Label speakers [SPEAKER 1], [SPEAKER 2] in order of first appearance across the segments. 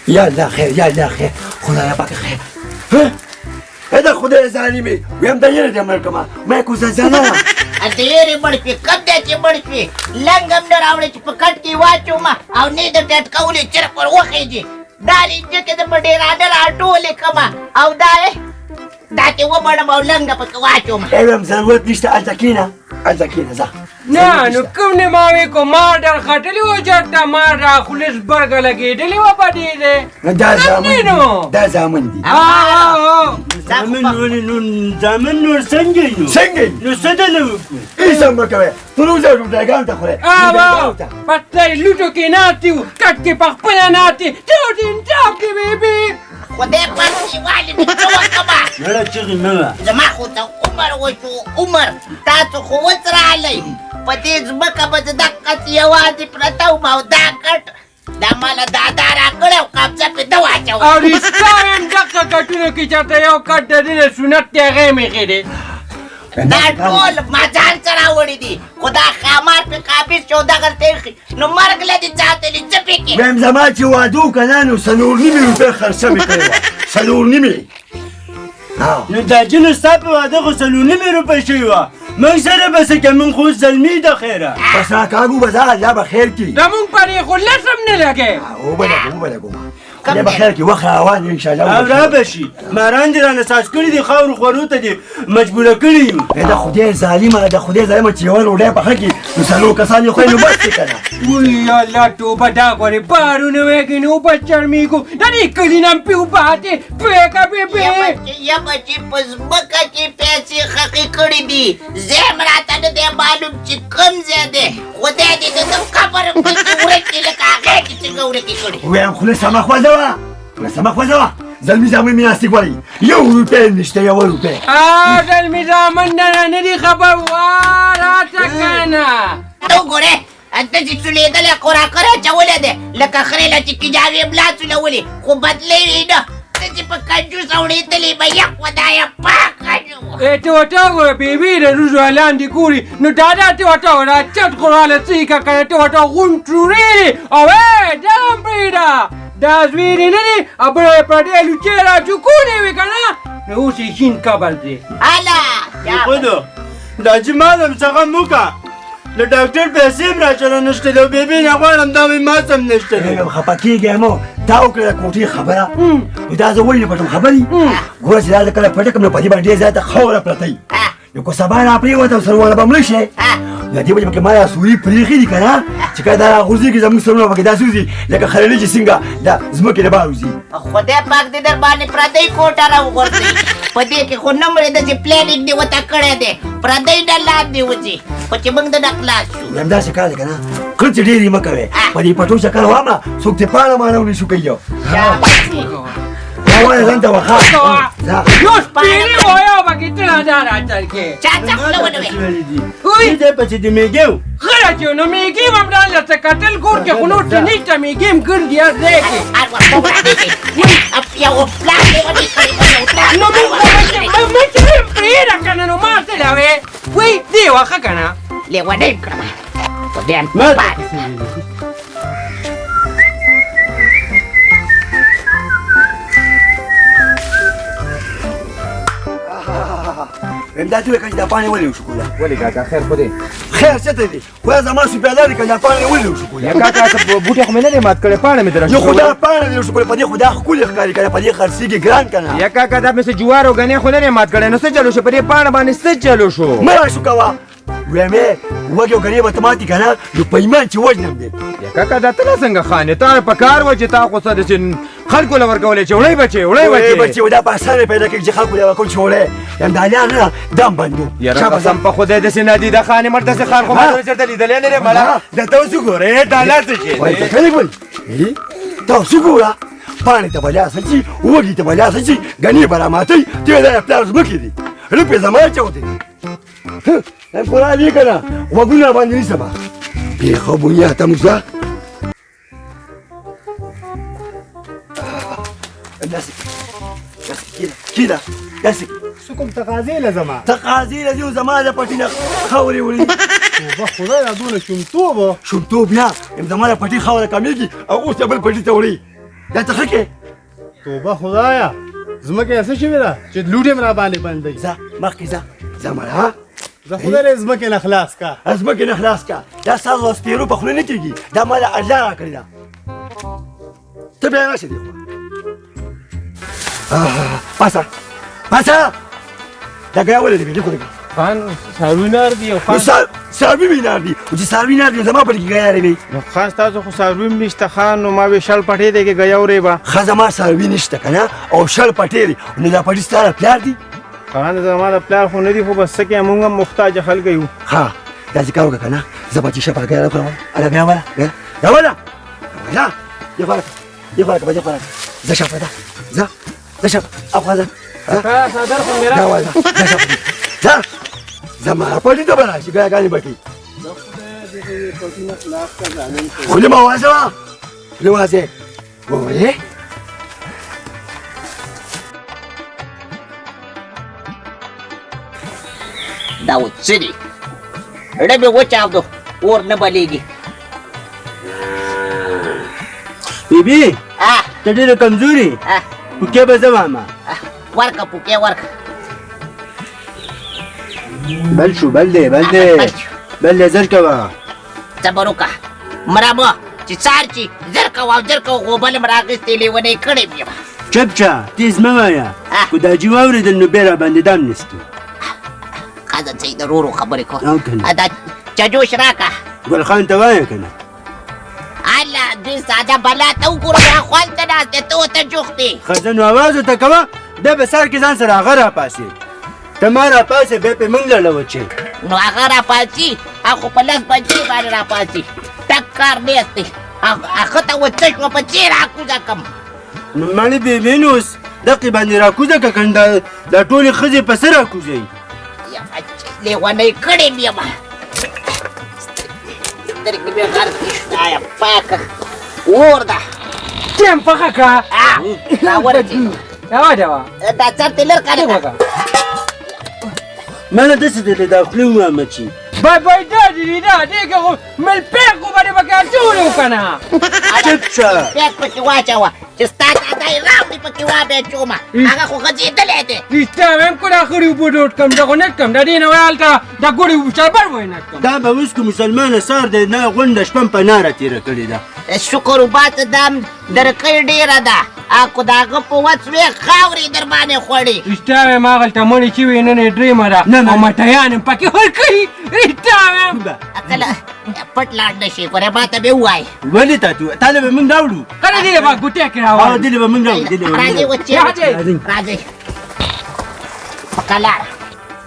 [SPEAKER 1] یا الله خیر یا الله خیر خدایا پاک خیر دا خدای ظالمي ویم دا یې دې مړ کما مې کو زنه
[SPEAKER 2] ډېرې مړ شوې کم دی چې مړ شوې لنګ هم نه راوړې چې په کټ کې واچوم او نه د ټټکولې چرک ور وخېږي دا لینجکې د په ډېر اډر اټولې کما او دا چې ومړم او لنګه پکې واچوم
[SPEAKER 1] ویم ضرورت نشته هلته کښېنه ځه
[SPEAKER 3] نه نو کوم نه ما وی کو ما ډر خټلی و چرته ما را خلص برګ لګېدلی و په دې دی
[SPEAKER 1] دا زامن دي
[SPEAKER 4] زامن نور څنګه یو نو څه دله وکړو
[SPEAKER 1] هېڅ هم مه کوئ ته روزه ډوډۍ ته خورئ
[SPEAKER 3] پټی لوټو کې ناستي وو کټ کې په خپله ناستې ټوټین ټاپ کې بیبي
[SPEAKER 2] خدای پاک دې والي دې څه وکړمه
[SPEAKER 4] مړه چغې مه وه
[SPEAKER 2] زما خو ته عمر وشو عمر تاسو خو اوس راغلی په دې ځمکه به زه دقسې یوازې پرته وم او دا کټ دا ماله دادا راکړی او قبضه پرې ده واچوه
[SPEAKER 3] او رښتیا وایم دغه کټونو کې چېرته یو کټ د دې د سنت دی هغه یې مېښې دی
[SPEAKER 2] دا ټول ما ځان سره وړي دي خو دا ښامار پرې قابض شو دغه تېښې نو مرګ له دې ساتلي څه پکې
[SPEAKER 1] ویم زما چې واده و که نه نو څلور نیمې روپۍ خرڅه مې کړې وه څلور نیمې
[SPEAKER 4] نو دا جنو ستا په واده خو څلور نیمې روپۍ شوې وه موږ سره به څه کوې موږ خو زلمي د خیره
[SPEAKER 1] بس راکاږو به ځه الله به خیر کړي
[SPEAKER 3] زمونږ پرې خو لس هم نه لګی
[SPEAKER 1] وبه لګو خدای به خیر کړي وخت روان یو انشاءالله
[SPEAKER 4] او را به شي ماران دې رانه ساس کړي دي خاورو خورو ته دې مجبوره کړي یو
[SPEAKER 1] د خدای ظالمه چې یوه ډوډۍ پخه کړي نو څلور کسان یې خوري نو بس دی که نه
[SPEAKER 3] وی الله توبه دا غواړې بارونه ویږي نو اوبه چرمېږو د دې کلي نه مې وباتې پرېږه بیبي
[SPEAKER 2] یا بچې په ځمکه کې پیسې خښې کړي دي زه هم راته نه دی معلوم چې کوم ځای دی خدای دې د ده قبر پکې ورکړي لکه هغې کې څنګه ورکې کړي
[SPEAKER 1] ویم خله سمه خوځوه زلمي زامن مې ناستې ګورئ یو روپۍ نشته یوه روپۍ
[SPEAKER 3] زلمي زامن نه دي خبر وا راته که نه
[SPEAKER 2] ته وګورې ته چې سولېدلی خوراکر اچولی دی لکه خرې له چې کجاوې ملا سولولې خو بدلی وي نه ته چې په کنجوس اورېدلې به یا خدایه پاکه
[SPEAKER 3] ته ورته وګوره بیبي د روزو لاندې ګوري نو دادا ته ورته وګوره چت خوراله څیکه کوي ته ورته غونټورې او دا هم پرېږده دا زویرې نه دي او بله پردې لوچې راچوکونې وي که نه نو اوس یې شین قبر دی
[SPEAKER 2] هله
[SPEAKER 4] خودو دا چې مالم څخه موکه له ډاکټر پیسې هم راچره نشته دی او بیبي نه غواړم دا مې ماس هم نشته دی
[SPEAKER 1] خفه کېږې مو تا وکړه د کوټې خبره نو دا زه ولې نه پټم خبرې ګوره چې دا زه کله پټه کړم نو په دې باندې ډېر ځای ته خاوره پرته وي نو که سبا راپرېوته او سرونه به مړه شي نو دې وجې پکې ما دا سوري پرېښي دي که نه چې کله دا راغورځېږي زموږ سرونه پکې داسې وځي لکه خرلي چې څنګه د ځمکې د بار وځي
[SPEAKER 2] خدای پاک دې در باندې پردی کوټه راوغورځوي په دې کې خو نه مړېده چې پلانینګ دې ورته کړی دی پردی نه لاندې وځي خو چې موږ د نه خلاص شو
[SPEAKER 1] همداسې کار دی که نه خرڅې ډېرې مه کوې په دې پټو چکر وامه څوک دې پاڼه مانه ونیسو کوي یو وایه ځان ته وخا
[SPEAKER 3] یو سپېرې وایه پکې ته راځه راچل کې
[SPEAKER 2] چا څه خوله ونوې
[SPEAKER 4] دی پسې د میږي و
[SPEAKER 3] خره چې نو میږي هم همدالته څه کتل کور کې خو نور څه نشته میږي هم ګرځي هر ځای کې
[SPEAKER 2] یو پلان دې ونې کړی
[SPEAKER 3] نو موږ مچې هم پرېږده که نه نو ما څه لوې وی دې وښه که نه
[SPEAKER 2] لیونۍ کړمه خدای
[SPEAKER 1] امداد وکړه چې دا پاڼې ولې وشو کوله
[SPEAKER 5] ولې کاکا خیر خو دی
[SPEAKER 1] خیر څه ته دي خو دا زما سوپیاده دی که دا پاڼې ولې وشو کوله
[SPEAKER 5] یا کاکا ته بوټي خو مې نه دی مات کړی پاڼه مې
[SPEAKER 1] یو خو دا پاڼه دې وشو کوله په دې خو دا ښکلې ښکاري که نه په دې خرڅېږي ګران که نه
[SPEAKER 5] یا کاکا دا مې څه جوار او ګنې خو نه دی مات کړی نو څه چلو شو په دې پاڼه باندې څه چلو شو
[SPEAKER 1] مه راشو کوه ویم وږې او ګنې به ته ماتې که نه نو په ایمان چې وژنم دې
[SPEAKER 5] یا کاکا دا ته لا څنګه خانې تا په کار وه چې تا خو څه داسې خلکو له ورکولی چې وړی بچې وړی
[SPEAKER 1] بچې دا په اسانه پیدا کېږي چې خلکو له ورکول چې وړی همدالیان نه دم بندو
[SPEAKER 5] یاره قسم په خدای داسې نادیده خانې مړ داسې خان خو ما نه چېرته لیدلی نه دی مړه دا ته اوس وګورې دا لا څه شی دی
[SPEAKER 1] ته اوس وګوره پاڼې ته به لاس اچي وږي ته به لاس اچي ګنې به راماتوي ته دا یې پلار ځمکې دي روپې زما اچوتی دي قرآن یې که نه غوږونه باندې نیسمه بېخه بنیاته موسه داسې کېده داسې
[SPEAKER 6] څه کوم تقاضې له زما
[SPEAKER 1] تقاضې له ځي زما د پټي نه خاورې وړي
[SPEAKER 6] توبه خدای دا دونه شومتوب
[SPEAKER 1] شومتوب نه زما د پټي خاوره کمېږي او اوس یې بل پټي ته وړي دا ته ښه کې
[SPEAKER 6] توبه خدایا زمکه څه شوې ده چې لوټې مې را باندې بندوي
[SPEAKER 1] ځه مخکې ځه ځه مړه ها
[SPEAKER 6] زه خدای دې زمکې نه خلاص کا
[SPEAKER 1] ځمکې نه خلاص کا دا ستاسو د سپېرو په خوله نه کېږي دا ما د الله راکړې ده ته بیا راشه دې خوا پاسه پاسه دا ګیا ولې دې خو دې
[SPEAKER 4] خان ساروینار دی او خان
[SPEAKER 1] ساروي وینار دي او چې ساروي نه دي زما په کې ګیا لري
[SPEAKER 4] نو خاص تاسو خو سارویم نشته خان نو ما به شل پټې دی کې غیاورې با
[SPEAKER 1] خزه ما ساروي نشته کنه او شل پټېری نو دا پټې ستاره پلار دي
[SPEAKER 4] خان زما د پلار خو نه دی خو بس کې مونږ محتاج خلک یو
[SPEAKER 1] ها دا ذکر وکړه کنه زما چې شپه ګیا راکړم انا بیا ولا دا ولا لا يفرق بجي فرق ذا شاف ذا شاف افغان
[SPEAKER 4] صدر خو میرا
[SPEAKER 1] دا ولا ذا زما په دې ته بلا شي ګاګانی بټي خو دې ما واسه لوازه وې
[SPEAKER 2] دا وڅري ډبه وچاودو اور نه بلېږي
[SPEAKER 4] بیبي ته ډېره کمزوري پوکې به زه واما
[SPEAKER 2] ورکه پوکې ورکه
[SPEAKER 4] بل شو بل دی زر کوه
[SPEAKER 2] صبر وکړه مرابه چې څار چې زر کوه غوبل م راغېستې لیونۍ کړې مې یم
[SPEAKER 4] چپچه تیز مه وایه خو دا جي واورېدل نو بیا راباندې دام نستو
[SPEAKER 2] ښځه څه د ورو خبرې
[SPEAKER 4] او
[SPEAKER 2] کوه
[SPEAKER 4] کنه.
[SPEAKER 2] دا چجوش راکړه
[SPEAKER 4] ګل خان ته وایه که نه
[SPEAKER 2] الله دوی ساده بلا ته وګوره دا خوند ته ناست دی ته ورته جوخت دی
[SPEAKER 4] ښځه نو اواز ورته کوه دا به سر کې ځان سره هغه راپاسې ته ما راپاسې بیا پې موږ لړه وچې
[SPEAKER 2] نو هغه راپاڅي هغه په 10 بجې باندې راپاڅي ټک کار نیست دی هغه ته وڅه شوه په څې راکوزه کړم
[SPEAKER 4] نو مړې بېبې نو اوس دقې باندې راکوزه که کنه دا ټولې ښځې په څه راکوزوي
[SPEAKER 2] لیونۍ کړې مې یم سترګې مې غر کې شنایه پاکه اور ده
[SPEAKER 3] ټیم پخه کا
[SPEAKER 2] راورسېږي
[SPEAKER 3] دا
[SPEAKER 2] دا سر دې لر کاله
[SPEAKER 4] ما نه داسې دی دا خولې ووامه چې
[SPEAKER 3] بای دا دې که مل پیک خو باندې پکې اچولې وکنه
[SPEAKER 4] چپچه
[SPEAKER 2] پیک پکې واچوه چې ستا دادا یې راوړي پکې وابېچومه هغه خو غځېدلی دی
[SPEAKER 3] Sistemem cu la hârâbudut, cam da conectăm, dar din alta, da guri ușalbar voi nacăm.
[SPEAKER 4] دا به اوس که مسلمانه سار دی نه غونډه شپه په ناره تېره کړې ده
[SPEAKER 2] شکر وباسه دا درکۍ ډېره ده اکو د هغه په وس وې خاورې در باندې خوړې
[SPEAKER 3] Sistemem agălta mări ci vei nene dreamera, o mătăian pake hârcăi, sistemem.
[SPEAKER 2] کله پټ لاړ نه شي ګوره ما ته به ووایې
[SPEAKER 4] ولې تاله به موږ راوړو
[SPEAKER 3] Care dile bag gutea că
[SPEAKER 4] او
[SPEAKER 3] era
[SPEAKER 4] دلې به موږ راوړو
[SPEAKER 2] راځئ وچې راځئ په کلار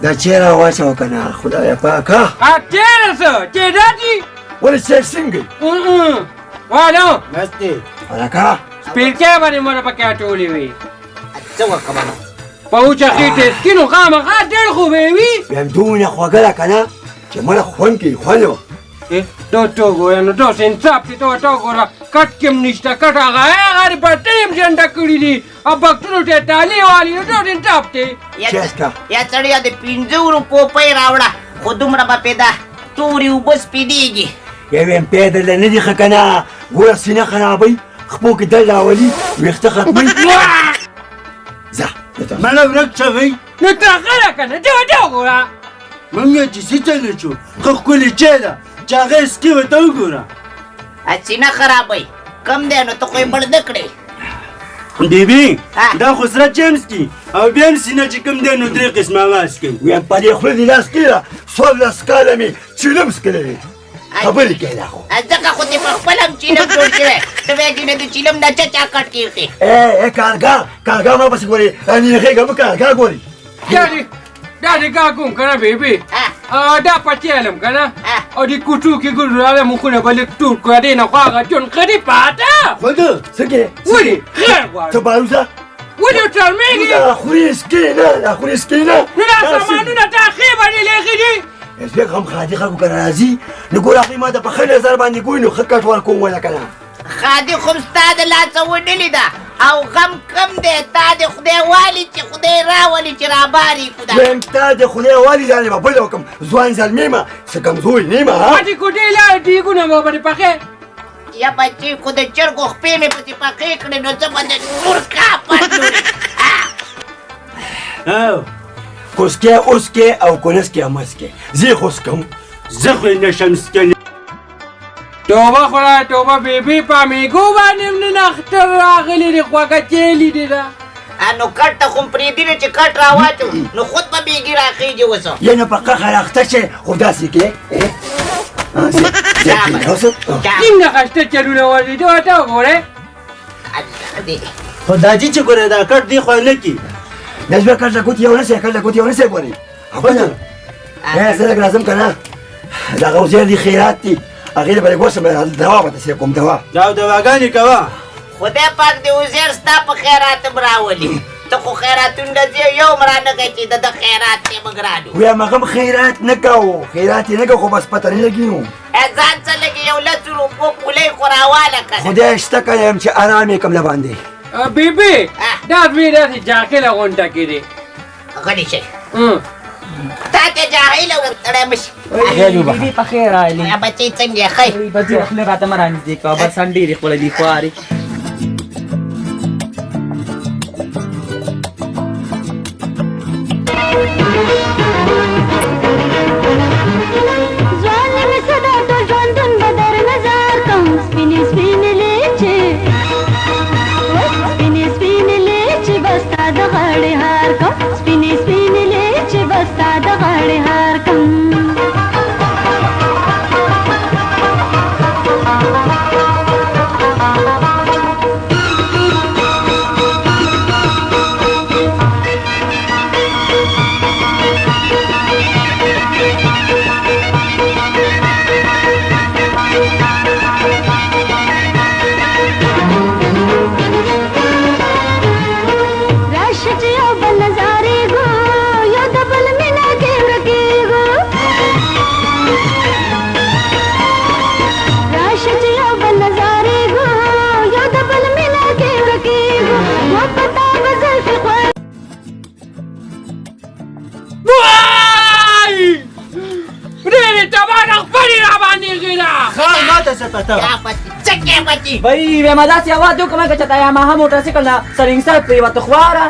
[SPEAKER 1] دا چیرې واچو کنه خدای پاکه
[SPEAKER 3] Atere să, ce dati?
[SPEAKER 1] ولې څه څنګه
[SPEAKER 3] Oalo,
[SPEAKER 4] نستې
[SPEAKER 1] ولکه
[SPEAKER 3] sper că bani mă pake atuli vei.
[SPEAKER 2] څه وکړم
[SPEAKER 3] Paucha hite, skinu kama gatel khu vei.
[SPEAKER 1] بیا دونه خوګه کنه چې مړه خون کې خوانو
[SPEAKER 3] Toto goiano, to sen sapti to gora, kat kem nishta kat aga agari patim janda kuri abaktu te tali wali to sen sapti.
[SPEAKER 1] چېسکا
[SPEAKER 2] یا سړیا د 15 روپۍ راوړه خو دومره به پیدا تورې اوبه سپینېږي
[SPEAKER 1] یویم پیدل نه دي ښه کنه ګوره سینه خرابوي خپو کې دل راولي ویښته ختموي ځه
[SPEAKER 4] مړه ورک شوی
[SPEAKER 3] Nu tragara kana, to gora.
[SPEAKER 4] موږ چې څه چلو شو ښه ښکلې چای ده چې هغه سکي ورته وګوره
[SPEAKER 2] سینه خرابوي کم دی نو ته خو یې مړ نه کړې
[SPEAKER 4] بیبي دا خو سره جیمز کی او بیا هم سینه چې کوم دی نو درې قسمه اواز کوي
[SPEAKER 1] ویم په دې خوله دې لاس کېده 14 کاله مې چیلم سکلی خبرې کوي دا خو
[SPEAKER 2] ځکه خو دې په خپل هم چیلم جوړ کړی ته وایې چې نه د چیلم نه چا کټ کېږي
[SPEAKER 1] ای کارګا ما پسې ګورې نیغېږه مه کارګا ګورې
[SPEAKER 3] Dari gagum kana baby. Da patialam kana. Odi kutu ki gurale mukuna balik tur ko adina kwaga jon kadi pata.
[SPEAKER 4] خو ده
[SPEAKER 1] څه کې
[SPEAKER 3] Wuri, khair wa.
[SPEAKER 1] ته باروزه
[SPEAKER 3] Wuri utalmegi.
[SPEAKER 1] دا خوري سکینه دا خوري سکینه
[SPEAKER 3] Nuna samanu na takhiba ni lekhidi.
[SPEAKER 1] زه هم خادي خلکو که راځي نو ګوره هغوی ما ته په ښه نظر باندې ګوري نو ښه کټ ورکوم وله که نه
[SPEAKER 2] خادي خو ستا د لاسه وډلې ده او غم کم دی تا د خدای والي چې خدای راولي چې راباري کو ده
[SPEAKER 1] ویم تا د خدای والي ځانې به بله وکړم ځوان زلمې یم څه کمزوري نه یم ها
[SPEAKER 3] Ati kudila di guna mo bari pake.
[SPEAKER 2] یا بچی خو د چرګو خپې مې پسې پخې کړې نو زه به د چرګا پټلورې
[SPEAKER 1] کوسکې اوسکې او کونسکې امسکې زه خو سکم
[SPEAKER 4] زه خو یې نشم څکلی.
[SPEAKER 3] توبه خورا توبه بیبي په میګو باندې نن اختر راغلی دی خواږه چیلی دی دا
[SPEAKER 2] نو کټ ته خو پرېږدي نه چې کټ راواچو نو خود به بېګي راخېږي اوس
[SPEAKER 1] یعنې په قهر اخته شې خو داسې کې
[SPEAKER 3] څنګه خشته چلونه ورځي ته ورته وګورې
[SPEAKER 4] خو داجي چې ګورې دا کټ دی خو نه کي
[SPEAKER 1] دا زما کټ له ګوتې یو نه سې کټ له ګوتې یو نه سې ګورې زه لږ راځم که نه دغه اوزیر دي خیرات دي هغې لپاره ګوسم دوا به درسې کوم دوا
[SPEAKER 4] دا دواګانې کوه
[SPEAKER 2] خدای پاک دې وزیر ستا په خیراتم راولي ته خو خیراتونه ته ځې یو هم رانه کوې چې د خیرات دی موږ رالو
[SPEAKER 1] ویم هغه هم خیرات نه کوو خیرات یې نه کوو خو بس پته نه لګي نو
[SPEAKER 2] ځان څه لګي یو لسو روپو پولۍ خو راواله که نه
[SPEAKER 1] خدای شته که یم چې ارام یې کړم له باندې
[SPEAKER 3] بیبي دا دوی داسې جاکله غونډه کې دی
[SPEAKER 2] غلی شئ تا ته جاهله وتړی مشي
[SPEAKER 7] بیبي په خیر راغلې
[SPEAKER 2] بچی څنګه یې ښه
[SPEAKER 7] بچي خپل راته مرانځي کا بس ډېرې خپل دي خواري بھائی وے مزہ سے آواز دو کما کچھ تایا ماہ موٹر سائیکل نا سرنگ سر پری وت خوارا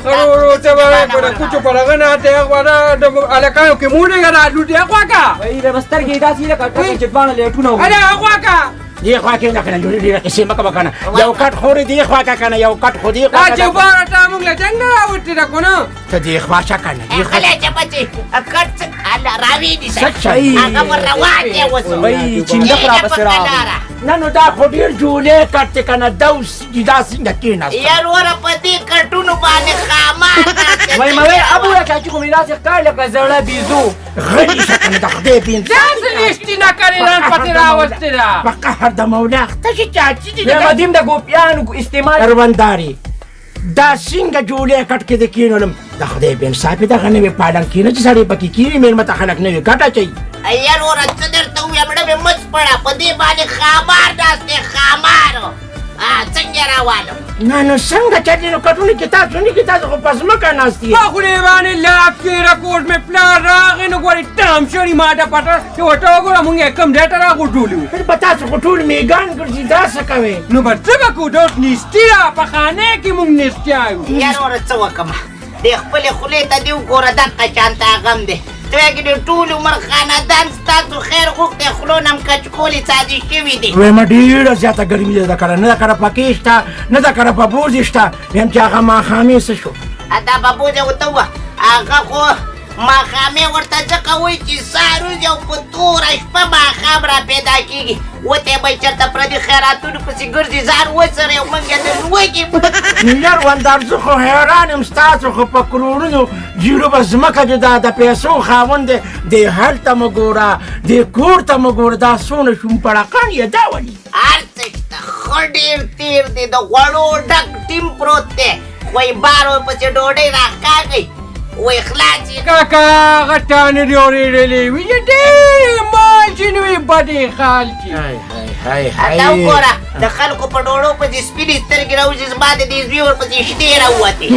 [SPEAKER 3] خرو ته وای په کوچو پرغه نه ته غواړه د الکانو کې مونږه را لوټي خواکا
[SPEAKER 7] بھائی وے مستر کی دا سیله کټ چې باندې لیټونه
[SPEAKER 3] اره خواکا
[SPEAKER 8] دی خوا کې نه کنه لوري دی کیسه مکه وکنه یو کټ خوري دی خوا کا کنه یو کټ خوري
[SPEAKER 3] دا چې بار ته موږ له څنګه راوټی دا کنه
[SPEAKER 8] ته دی خوا چا کنه دی خوا
[SPEAKER 2] خلای چې بچي کټ الله راوي دي
[SPEAKER 8] سچای
[SPEAKER 2] هغه ور روان وسو
[SPEAKER 7] بھائی چنده خراب سره
[SPEAKER 8] نه نو دا خو ډیر جوړه کټ کنه دوس دا څنګه کینا
[SPEAKER 2] یار ور پدې کټونو باندې خامار
[SPEAKER 7] بھائی مې ابو را چې کوم نه څه کار لکه زړه بيزو
[SPEAKER 8] غني څنګه د خدای بین
[SPEAKER 3] دا سلیشتي نه کړی نن پته راوستي دا
[SPEAKER 8] په قهر د مولا ته چې چاچی دی
[SPEAKER 7] یا مدیم د ګوپیانو استعمال
[SPEAKER 8] رونداري دا څنګه جوړه کټ کې د کینولم د خدای بین صاحب دا غنه په پالن کینې چې سړی پکې کینې مې مت خلک نه کټا چي
[SPEAKER 2] یار ور څه درته وې مړه مې مڅ پړه پدې باندې خامار داسته خامار څنګه راوالو
[SPEAKER 8] نه نو څنګه چې نو کټونه کې تاسو نه کې تاسو په پسمه کناستي
[SPEAKER 3] ما خو نه باندې لاف کې رکورډ مې پلان راغی نو ګوري ټام شوري ما دا پټه چې وټو ګور مونږه کم ډیټا را غوټولیو
[SPEAKER 8] پر پتا څه ټول میګان ګرځي دا څه کوي
[SPEAKER 3] نو بچا کو دوت نيستیا په خانه کې مونږ نيستیاو
[SPEAKER 2] یار ور څه وکما د خپل خولې ته دی وګوره دغه چانتا غم دی ته کې د ټول عمر خاندان ستاسو خیر غوښته خلونم کچکولې سازي شوی دی
[SPEAKER 8] وې ما ډیره زیاته ګرمي ده کنه نه کړه پکېشتا نه دا کړه په بوزشتا هم چې هغه ما خامې څه شو
[SPEAKER 2] ادا بابو دې وته هغه خو ما خامې ورته ځکه وای چې سارو یو په توره شپه ما خبره پیدا کیږي وته به چېرته پردي خیراتونو پسې ګرځي ځان وسره یو منګه د لوږې
[SPEAKER 8] یار وندار زه خو حیران یم ستاسو خو په کروڑونو جیرو به ځمکه چې دا د پیسو خاوند دی هلته مو ګوره دی کور ته مو ګوره دا څونه شومپړاقان یې دا ولي
[SPEAKER 2] هر څه شته ښه ډېر تېر دی د غوړو ډک ټیم پروت دی وایي بار ورپسې ډوډۍ راکاږئ وایي خلاص یې
[SPEAKER 3] کاکا غټان ریورېلې وی دې مال جنوي بډې خال کی
[SPEAKER 2] دا وګوره د خلکو په ډوړو پسې سپینې سترګې راوځي زما د دې زوی ورپسې شنې راووتې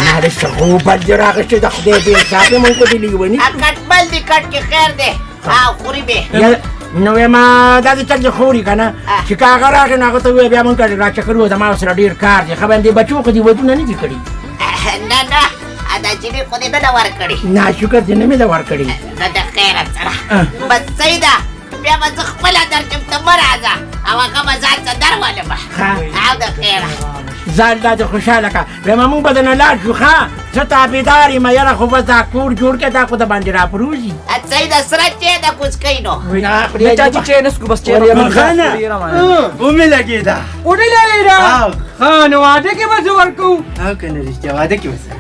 [SPEAKER 8] ناره څه بل دې راغشتې د خدای بې حسابې مونږ دې لیوني
[SPEAKER 2] کټ بل دې کټ کې خیر دی خوري به
[SPEAKER 8] نو ما دا دې چل خوري کنه چې کاغه راغی نو هغه ته ووایه بیا مونږ ته راچکر و زما سره ډېر کار دی خبر دې بچو خو دې ودونه نه دي کړي
[SPEAKER 2] نه نه دا چې دې خو دې نه ده ورکړې
[SPEAKER 8] ناشکر دې نه مې ده ورکړي
[SPEAKER 2] نه د خیره سره بس صحیح ده بیا به زه خپله درچم ته مه راځه او هغه به ځان څه درولم او د خیره
[SPEAKER 8] ځان دا دې خوشحاله کړه بیا مونږ به درنه لاړ شو ښه زه تابعدار یم یاره خو بس دا کور جوړ کړه دا خو د باندې راپروزي
[SPEAKER 2] صحیح ده سره چې ده کوچکۍ نو
[SPEAKER 7] نه چاچی چې نسکو بس چې
[SPEAKER 4] ومې لګېده
[SPEAKER 3] وډی لګیدا خان واده کې به ورکو
[SPEAKER 4] او کنه رښتیا واده کې وسه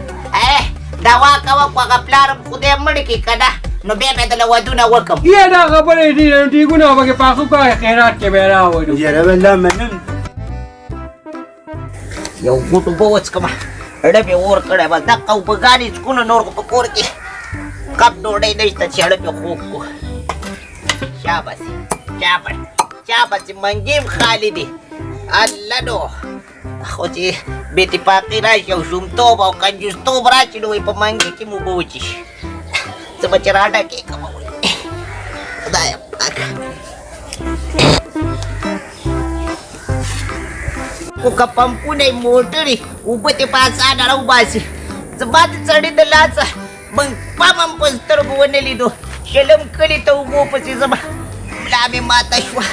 [SPEAKER 2] دا واکه وکړه هغه پلار خدای مړ کړي که نه نو بیا به دله ودونه وکړم
[SPEAKER 3] یا دا خبرې دي ټیګونه به کې پاخو کوه خیرات کې به راوړو
[SPEAKER 4] یاره والله منم
[SPEAKER 2] یو غوټو به وڅکمه ډبې اور کړی بس دقه اوبهګانې څکونه نور خو په کور کې کپ ډوډۍ نشته چې ډبې خوب کړو شاباسي شاباسي منګې خالي دي الله نو خو چې بې اتفاقي راشي او شومتوب او کنجوستوب راشي نو وایي په منګې کې مو اوبه وچشي زه به چې راډکې کړم خدایه پاکه خو که پمپونه یې موټرې اوبه دې په اسانه راوباسي زما د سړي د لاسه پام هم په سترګو ونه لیدو شلم کلي ته اوبو پسې زما ملا مې ماته شوه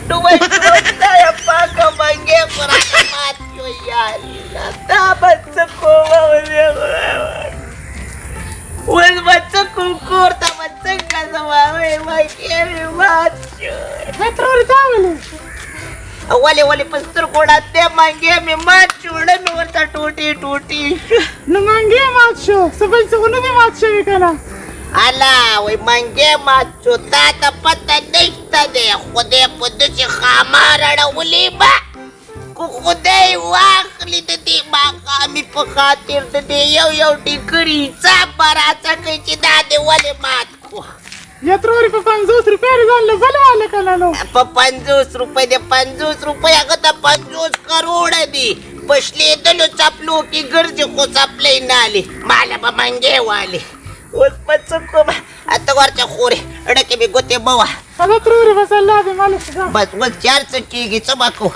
[SPEAKER 2] ډوبه شو خدایه پاکه منګې خو راته مات شو یا الله دا به څه کومه اوس به څه کوم کور ته به څنګه ځم منګې مې مات شو ولې په سترګو ړندې منګې مې مات شو زړه مې ورته ټوټې شو
[SPEAKER 6] نو منګې مات شو څه بل څه خو نه دي مات شوي که نه
[SPEAKER 2] الا وای منګې مات شو تا ته پته نشته دی خدای په داسې خامار اړولې به کو خدای واخلي د دې ماښامي په خاطر د دې یو ټیکري حساب به راڅه کوي چې دا دې ولې مات کړو
[SPEAKER 6] یا ترورې په 50 روپۍ دې ځان له بله واله که نه نو
[SPEAKER 2] په 50 روپۍ د 50 روپۍ هغه ته 50 کروړه دي په شلېدلو څپلو کې ګرځي خو څپلۍ نه هلي ماله به منګې والي اوس په څه کومه ته ورته خورې ډکې مې ګوتې مه وه
[SPEAKER 6] هغه ترورې بس الله دې مالې
[SPEAKER 2] بس اوس چې هر څه کېږي څه به کوو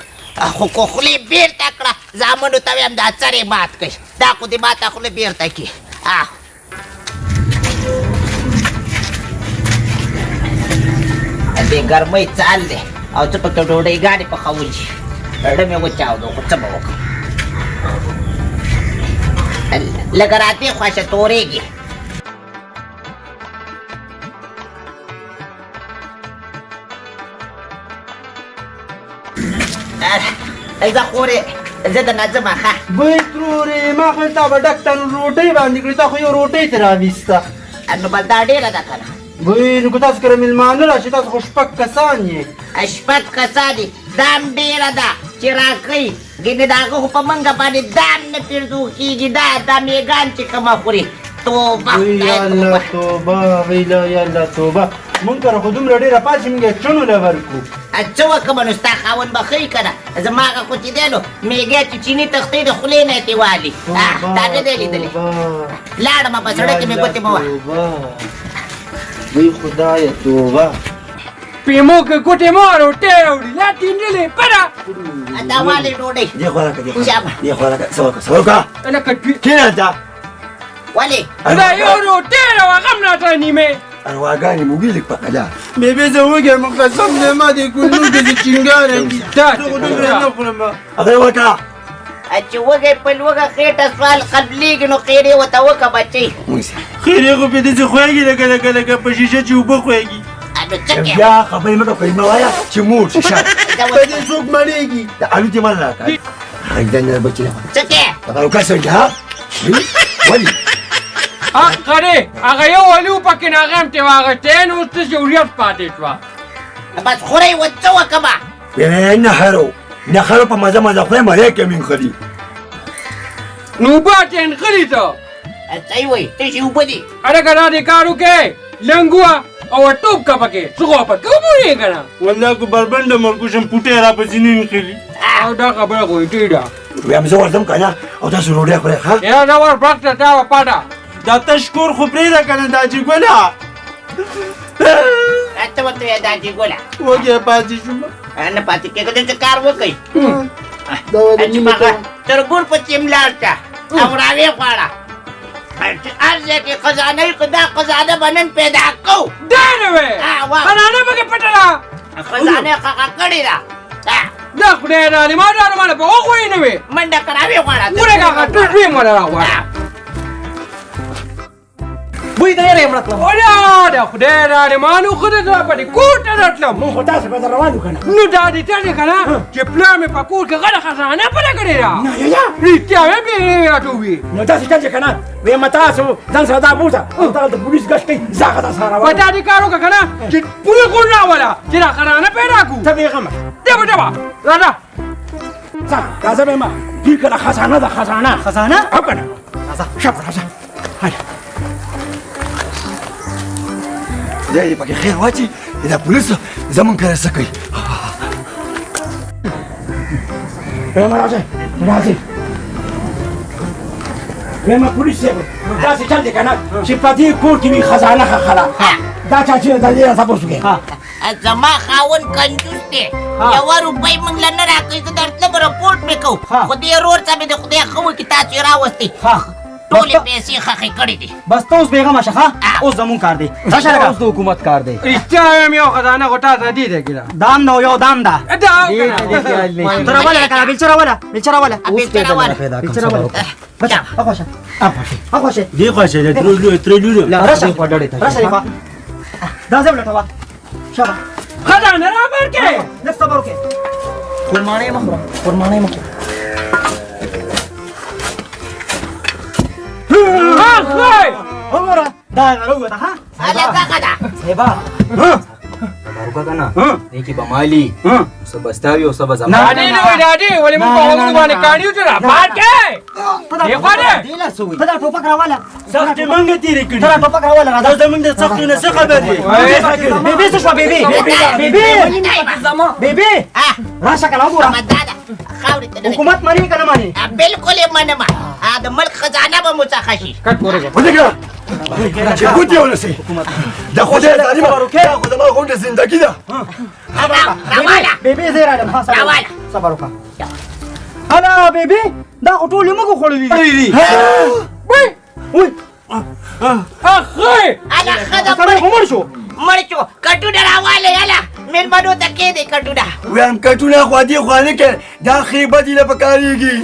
[SPEAKER 2] خو کو خولې بېرته کړه زامنو ته ویم دا څرې مات کړئ دا خو دې ماته خوله بېرته کړي دې ګرمۍ څال دی او څه پکې ډوډۍ پخول شي زړه مې وچاودو خو څه به وکړم لږه راتې خواشه تورېږي زه خورې زه د نظمه ښه
[SPEAKER 4] بوی ترورې ما خو تا به ډک تن روټۍ باندې کړې تا خو یو روټۍ ترې راویسته
[SPEAKER 2] نو بس دا ډېره ده که نه
[SPEAKER 4] بوی نو که تاسو کره میلمانه راشي تاسو خو 6 کسان یې
[SPEAKER 2] 6 کسان دي دا هم ډېره ده چې راکوي ګینې د هغه خو په منګه باندې دا هم نه پېرزو کېږي دا میږان چې کومه خوري توبه
[SPEAKER 4] یا الله توبه ویلا یا الله توبه مونږ کره خو دومره ډېره پاتې مونږ یې چڼو له ورکو
[SPEAKER 2] څه وکړمه نو ستا خاوند به ښه یي که نه زما هغه خو چې دی نو میږی چې چیني تختې د خولې نه یې تې والي دا نه دی لیدلی لاړمه په سړک کې مې ګوتې مه وه
[SPEAKER 4] وی خدایه توبه
[SPEAKER 3] پیمو کې ګوتې مه روټۍ راوړي لا ټینډلې پره
[SPEAKER 2] دا والې ډوډۍ
[SPEAKER 1] دې خوا راکړه دې خوا راکړه څه وکړه
[SPEAKER 3] لکه
[SPEAKER 1] کېنه ته
[SPEAKER 2] ولې
[SPEAKER 3] دا یو روټۍ را هغه هم راته نیمې
[SPEAKER 1] ارواګانې موږي لږ په قلا
[SPEAKER 4] بېبې زه وږی یم قسم دی ما دې کلو کې زه چینګاره دي زه خو دومره نه خورم
[SPEAKER 1] هغه یې وکړه
[SPEAKER 2] چې وږی په لوږه خېټه سوال قبلېږي نو خیر یې ورته وکړه بچۍ
[SPEAKER 4] خیر یې خو پې داسې خوږي لکه په شیشه چې اوبه خوږي
[SPEAKER 2] نو څه کې
[SPEAKER 1] بیا خبرې مه کوئ مه وایه چې موټ شا
[SPEAKER 4] په دې څوک مړېږي
[SPEAKER 1] د الو دې مال راکړه هغه بچی
[SPEAKER 2] څه کې
[SPEAKER 1] هغه وکړه ها ولې
[SPEAKER 3] قرې هغه یو ولي و پکې نه هغه هم ترې واغستی نو اوس څه ضرورت پاتې شوه
[SPEAKER 2] بس خورئ و څه وکړمه
[SPEAKER 1] نخرو په مزه خورئ مړی کې مې خوري
[SPEAKER 3] نو اوبه ته نښلي ته
[SPEAKER 2] څه یې وایي تشې اوبه دي
[SPEAKER 3] هلکه دا دې کار وکړې لنګ وه او ټوپ که پکې څه خو پکې وبورې که نه
[SPEAKER 4] والله که بربنډه مرکو شم پوټی راپسې نه نښلي
[SPEAKER 3] او دا خبره خو یې ټیک ده
[SPEAKER 1] ویم زه ورځم که نه او تاسو ډوډۍ خورئ ښه
[SPEAKER 3] یا دا ور برکته تا پاټه
[SPEAKER 4] دا تشکور خو پرېږده که نه دا چې ګله
[SPEAKER 2] ته ورته وایه دا چې ګوله
[SPEAKER 4] وږی پاتې شوم
[SPEAKER 2] نه پاتې کېږه دلته کار وکړئ
[SPEAKER 4] دا ولې
[SPEAKER 2] چې
[SPEAKER 4] نیمه
[SPEAKER 2] هغه تربور پسې ملاړ شه او راویې غواړه چې هر ځای کې خزانه وي که دا خزانه به نن پیدا کوو
[SPEAKER 3] دا نه وې خزانه پکې پټه ده
[SPEAKER 2] خزانه یې خښه کړې ده
[SPEAKER 3] دا خدای نه ما دا نه په هغه وې نه وې
[SPEAKER 2] منډه که راویې غواړه
[SPEAKER 3] ګوره کاکا ټول وې مړه راغواړه
[SPEAKER 7] وای دا یې مړه کړم
[SPEAKER 3] ولا دا خدای نه ما نو خدای ته پټې کوټه راتلم
[SPEAKER 8] مونږ خو تاسو به در روان یو که نه
[SPEAKER 3] نو دا دې ته کنه چې پلان مې په کور کې غړ خزانه پټه کړې ده
[SPEAKER 8] نه یا
[SPEAKER 3] رښتیا مې به راټوي
[SPEAKER 8] نو داسې چل چې که نه ویم تاسو ځان سره دا بوځه او دغه د پولیس ګشت کوي زه هغه تاسو سره روان
[SPEAKER 3] پټه دې کارو که کنه چې پوره کور راولا چې دا خزانه پیدا کو
[SPEAKER 8] ته بېغمه
[SPEAKER 3] دې بټه راځه
[SPEAKER 8] ځه راځه به ما دې که نه خزانه ده خزانه
[SPEAKER 7] خزانه
[SPEAKER 8] او که نه راځه شابه راځه هله
[SPEAKER 1] خدای دې پکې خیر واچي دا پولیس زمونږ کره څه کوي
[SPEAKER 8] ویم راځئ راځئ ویم پولیس صاحب داسې چل دی که نه چې په دې کور کې وي خزانه خخله دا چا چې د دې نه تپوس وکړي
[SPEAKER 2] زما خاوند کنجوس دی یوه روپۍ موږ له نه راکوي زه درتلم رپورټ مې کوو خو دې ورور ته مې د خدای ښه وکړي تاسو یې راوستې ټولې پیسې خښې کړې دي
[SPEAKER 7] بس ته اوس بیغمه شه ښه اوس زمون کار دی راشه لږه اوس د حکومت کار دی
[SPEAKER 3] رښتیا وایم یو خزانه خو تا ته دې ده ګیله
[SPEAKER 7] دام نو یو دام ده
[SPEAKER 3] دا
[SPEAKER 7] ته راوله لکه بیلچه راوله بیلچه راوله
[SPEAKER 2] بیلچه راوله.
[SPEAKER 7] بیلچه راوله بچه اخواشه اخواشه
[SPEAKER 4] دې خواشه ده ترې لولو
[SPEAKER 7] راشه راشه ریفا دا زه ولټوه شابه
[SPEAKER 3] خزانه را برکې
[SPEAKER 7] لږ صبر وکړې قرمانۍ مه خوره قرمانۍ مه خوره
[SPEAKER 3] اخی
[SPEAKER 7] وګوره دا غروګه ده ها
[SPEAKER 2] هلکه ده
[SPEAKER 7] صاحبه باروګه کنه دې کې بمالي سبستاوي او سب زما
[SPEAKER 3] نادي نو نادي ولې موږ په هغه باندې کاڼیو ته را پاتې دی خو نه
[SPEAKER 7] دې لا سوي ته دا ټوپک راواله
[SPEAKER 4] سختې منګه تېرې کړي
[SPEAKER 7] ته دا ټوپک راواله
[SPEAKER 4] دا
[SPEAKER 7] راځه
[SPEAKER 4] زموږ د سختو نه څه خبر دی
[SPEAKER 7] بیبي څه شو بیبي بیبي راشه کنه وګوره
[SPEAKER 2] مداده خاورې ته نه
[SPEAKER 7] حکومت مانی کنه مانی
[SPEAKER 2] بالکل یې منم د ملک خزانه به مو څخه شي
[SPEAKER 3] کټ پورې
[SPEAKER 1] ودګه چې ګوتې ونسي دا خدای ظالمه دا خو زما غونډه زندګي ده
[SPEAKER 2] راواله
[SPEAKER 7] بیبي زه راځم ها
[SPEAKER 2] راواله
[SPEAKER 7] صبر وکړه انا بیبي دا خو ټول موږ خوړلې دي وای
[SPEAKER 3] اخی
[SPEAKER 2] اله خدا
[SPEAKER 7] سره عمر شو
[SPEAKER 2] مړ شو کټونه راواله اله مېلمنو ته کې دې کټونه
[SPEAKER 1] ویم کټونه خو دې خو نه کې دا خیبه دې نه پکارېږي